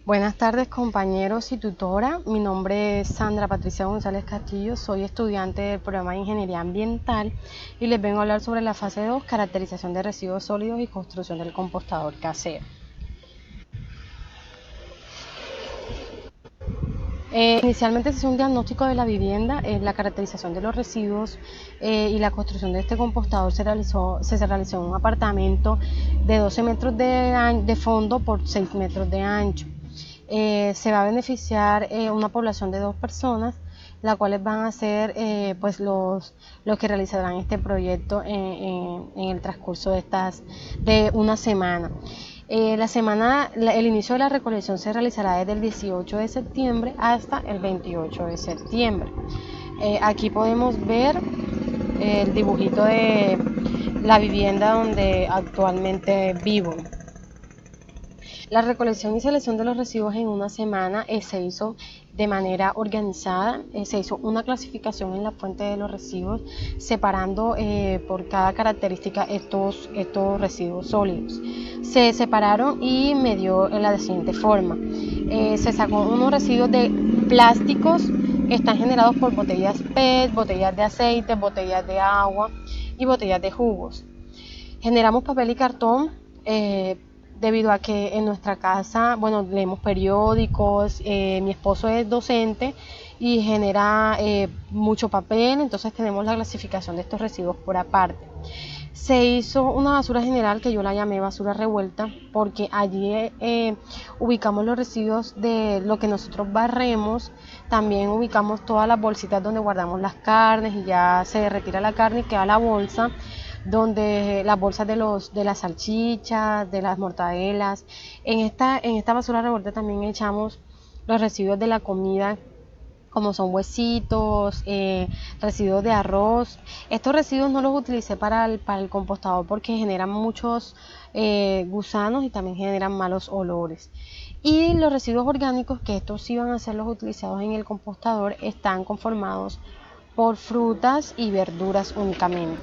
Buenas tardes compañeros y tutora, mi nombre es Sandra Patricia González Castillo, soy estudiante del programa de Ingeniería Ambiental y les vengo a hablar sobre la fase 2, caracterización de residuos sólidos y construcción del compostador casero. Inicialmente se hizo un diagnóstico de la vivienda, la caracterización de los residuos y la construcción de este compostador se realizó en un apartamento de 12 metros de fondo por 6 metros de ancho. Se va a beneficiar una población de 2 personas, las cuales van a ser pues los que realizarán este proyecto en el transcurso de una semana. El inicio de la recolección se realizará desde el 18 de septiembre hasta el 28 de septiembre. Aquí podemos ver el dibujito de la vivienda donde actualmente vivo. La recolección y selección de los residuos en una semana se hizo de manera organizada, se hizo una clasificación en la fuente de los residuos, separando por cada característica estos residuos sólidos. Se separaron y me dio en la siguiente forma. Se sacó unos residuos de plásticos que están generados por botellas PET, botellas de aceite, botellas de agua y botellas de jugos. Generamos papel y cartón, debido a que en nuestra casa, bueno, leemos periódicos, mi esposo es docente y genera mucho papel, entonces tenemos la clasificación de estos residuos por aparte. Se hizo una basura general que yo la llamé basura revuelta porque allí ubicamos los residuos de lo que nosotros barremos, también ubicamos todas las bolsitas donde guardamos las carnes y ya se retira la carne y queda la bolsa, donde las bolsas de las salchichas, de las mortadelas. En esta basura revuelta también echamos los residuos de la comida, como son huesitos, residuos de arroz. Estos residuos no los utilicé para el compostador porque generan muchos gusanos y también generan malos olores. Y los residuos orgánicos, que estos sí van a ser los utilizados en el compostador, están conformados por frutas y verduras únicamente.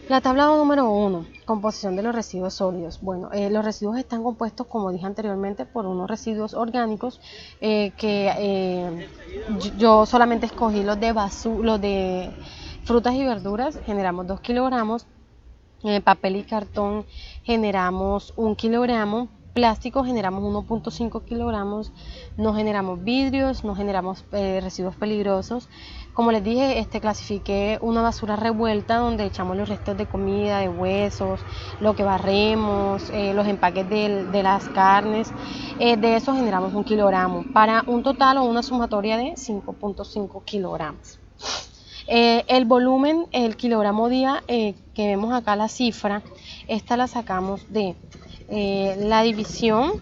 La tabla número 1, composición de los residuos sólidos. Bueno, los residuos están compuestos, como dije anteriormente, por unos residuos orgánicos que yo solamente escogí los de frutas y verduras, generamos 2 kilogramos, papel y cartón generamos 1 kilogramo, plástico generamos 1.5 kilogramos, no generamos vidrios, no generamos residuos peligrosos. Como les dije, clasifiqué una basura revuelta donde echamos los restos de comida, de huesos, lo que barremos, los empaques de las carnes. De eso generamos 1 kilogramo para un total o una sumatoria de 5.5 kilogramos. El volumen, el kilogramo día, que vemos acá la cifra, esta la sacamos de la división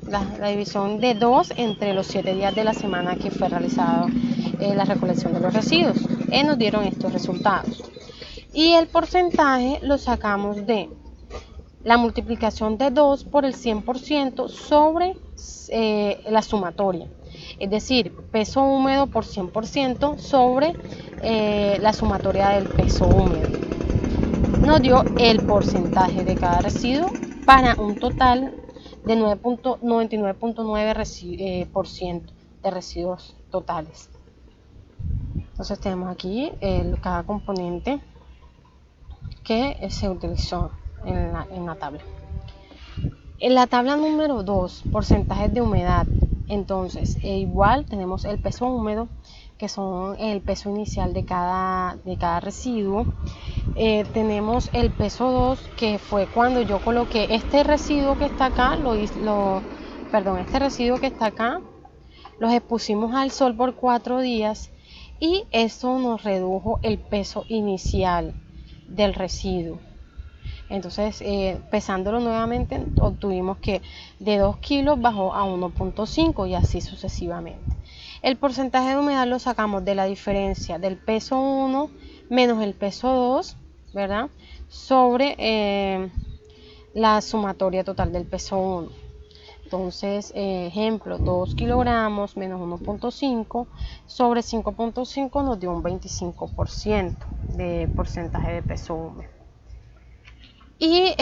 de 2 entre los 7 días de la semana que fue realizada la recolección de los residuos. Nos dieron estos resultados. Y el porcentaje lo sacamos de la multiplicación de 2 por el 100% sobre la sumatoria. Es decir, peso húmedo por 100% sobre la sumatoria del peso húmedo. Nos dio el porcentaje de cada residuo para un total de 99.9% de residuos totales. Entonces tenemos aquí cada componente que se utilizó en la tabla. En la tabla número 2, porcentajes de humedad. Entonces, igual tenemos el peso húmedo, que son el peso inicial de cada residuo. Tenemos el peso 2, que fue cuando yo coloqué este residuo que está acá, este residuo que está acá, los expusimos al sol por 4 días y eso nos redujo el peso inicial del residuo. Entonces, pesándolo nuevamente, obtuvimos que de 2 kilos bajó a 1.5 y así sucesivamente. El porcentaje de humedad lo sacamos de la diferencia del peso 1 menos el peso 2, ¿verdad? Sobre la sumatoria total del peso 1. Entonces, ejemplo, 2 kilogramos menos 1.5 sobre 5.5 nos dio un 25% de porcentaje de peso húmedo. Y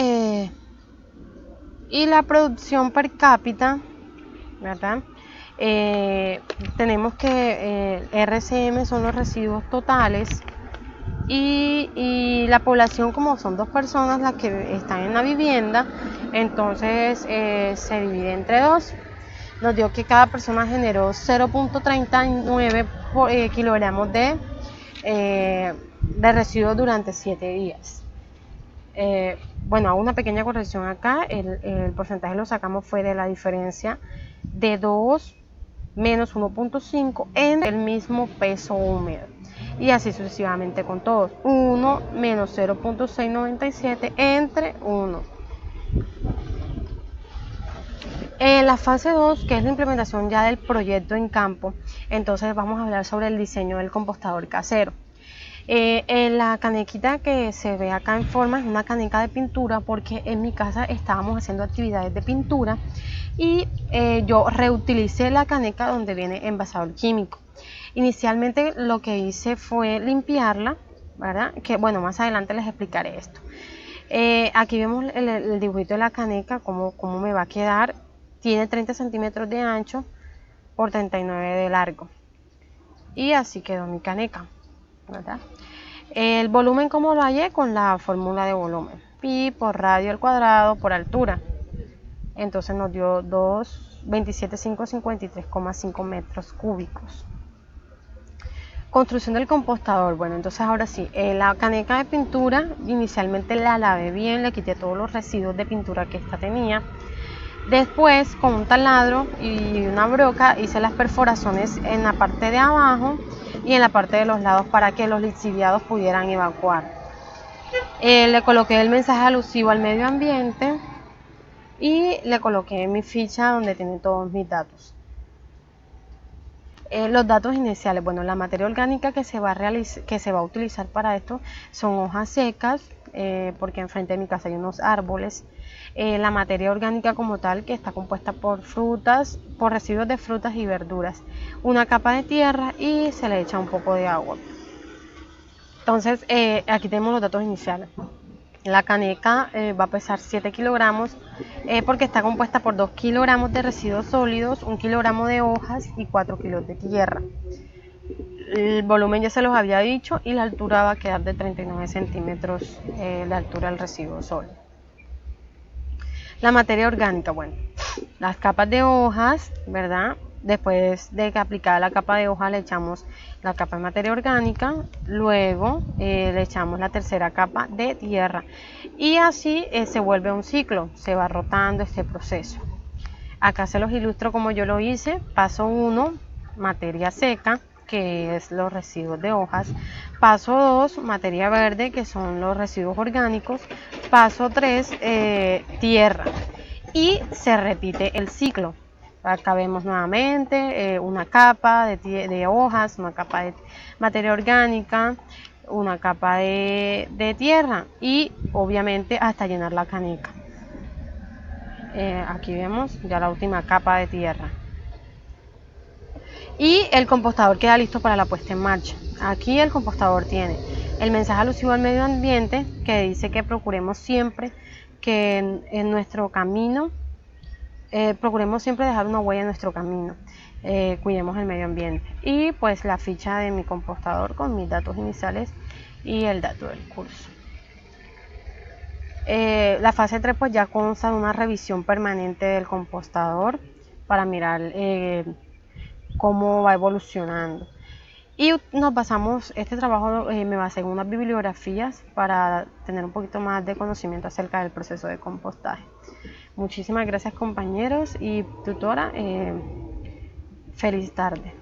la producción per cápita ¿verdad? Tenemos que RCM son los residuos totales y la población, como son 2 personas las que están en la vivienda, entonces se divide entre 2. Nos dio que cada persona generó 0.39 kilogramos de residuos durante 7 días. Bueno, hago una pequeña corrección acá, el porcentaje lo sacamos fue de la diferencia de 2 menos 1.5 en el mismo peso húmedo, y así sucesivamente con todos. 1 menos 0.697 entre 1. En la fase 2, que es la implementación ya del proyecto en campo, entonces vamos a hablar sobre el diseño del compostador casero. En la canequita que se ve acá en forma es una caneca de pintura, porque en mi casa estábamos haciendo actividades de pintura y yo reutilicé la caneca donde viene envasador químico. Inicialmente lo que hice fue limpiarla, ¿verdad? Que bueno, más adelante les explicaré esto. Aquí vemos el dibujito de la caneca, cómo me va a quedar. Tiene 30 centímetros de ancho por 39 de largo. Y así quedó mi caneca, ¿verdad? El volumen, como lo hallé, con la fórmula de volumen. Pi por radio al cuadrado por altura. Entonces nos dio 227,553,5 metros cúbicos. Construcción del compostador. Bueno, entonces ahora sí, la caneca de pintura inicialmente la lavé bien, le quité todos los residuos de pintura que esta tenía. Después, con un taladro y una broca, hice las perforaciones en la parte de abajo y en la parte de los lados para que los lixiviados pudieran evacuar. Le coloqué el mensaje alusivo al medio ambiente y le coloqué mi ficha donde tiene todos mis datos. Los datos iniciales, bueno, la materia orgánica que se va a utilizar para esto son hojas secas, porque enfrente de mi casa hay unos árboles. La materia orgánica como tal, que está compuesta por frutas, por residuos de frutas y verduras, una capa de tierra y se le echa un poco de agua. Entonces aquí tenemos los datos iniciales. La caneca va a pesar 7 kilogramos porque está compuesta por 2 kilogramos de residuos sólidos, 1 kilogramo de hojas y 4 kilos de tierra. El volumen ya se los había dicho y la altura va a quedar de 39 centímetros de altura del residuo sólido. La materia orgánica, bueno, las capas de hojas, ¿verdad? Después de que aplicada la capa de hoja le echamos la capa de materia orgánica, luego le echamos la tercera capa de tierra y así se vuelve un ciclo, se va rotando este proceso. Acá se los ilustro como yo lo hice. Paso 1, materia seca, que es los residuos de hojas. Paso 2, materia verde, que son los residuos orgánicos. Paso 3, tierra. Y se repite el ciclo. Acá vemos nuevamente una capa de hojas, una capa de materia orgánica, una capa de tierra y obviamente hasta llenar la caneca. Aquí vemos ya la última capa de tierra. Y el compostador queda listo para la puesta en marcha. Aquí el compostador tiene el mensaje alusivo al medio ambiente, que dice que procuremos siempre que en nuestro camino procuremos siempre dejar una huella en nuestro camino, cuidemos el medio ambiente, y pues la ficha de mi compostador con mis datos iniciales y el dato del curso. La fase 3 pues ya consta de una revisión permanente del compostador para mirar cómo va evolucionando, y nos basamos, este trabajo me basé en unas bibliografías para tener un poquito más de conocimiento acerca del proceso de compostaje. Muchísimas gracias, compañeros y tutora. Feliz tarde.